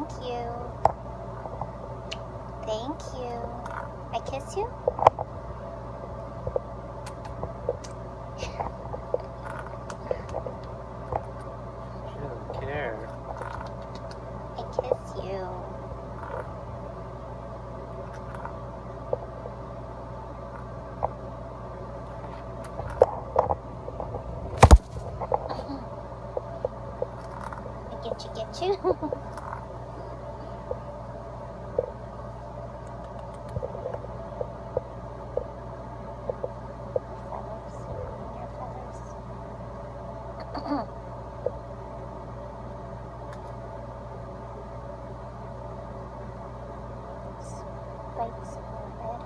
Thank you. Thank you. I kiss you? She doesn't care. I kiss you. I get you. Spikes on the bed.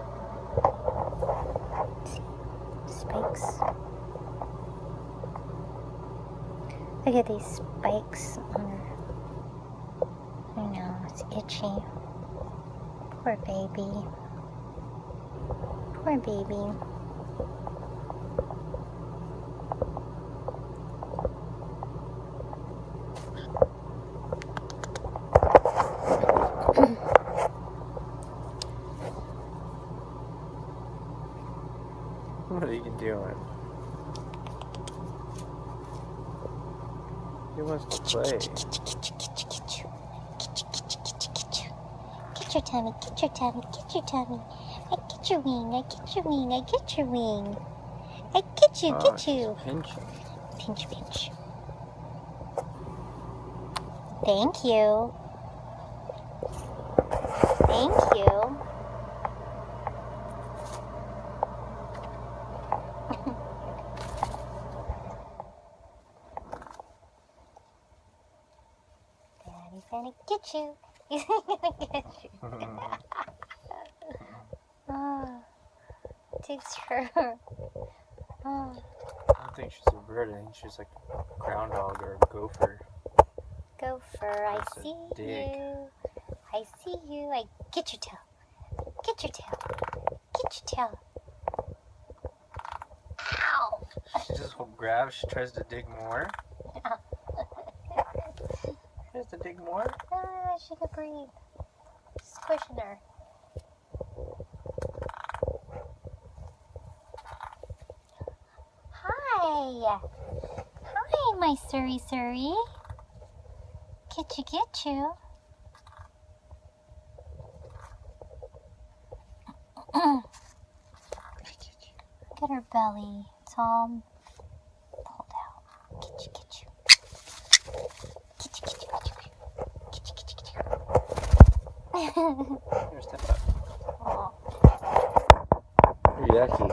Spikes. Look at these spikes on her. I know, it's itchy. Poor baby. Poor baby. What are you doing? He wants to play. Get your tummy, get your tummy, get your tummy. I get your wing, I get your wing, I get your wing. I get you, get you. Pinching. Pinch, pinch. Thank you. Thank you. Daddy's gonna get you. He's gonna get you. Oh, takes her. Oh. I don't think she's a bird. I think she's like a groundhog or a gopher. Gopher, I That's a see dig. you. I see you. I get your tail. Get your tail. Get your tail. Ow! She just grabs. She tries to dig more. Tries to dig more. Ah, she could breathe. Squishing her. Hi. Hi, my Suri Suri. Get you. Look at her belly. It's all pulled out. Get you. Here, step up. Oh. You're yucky.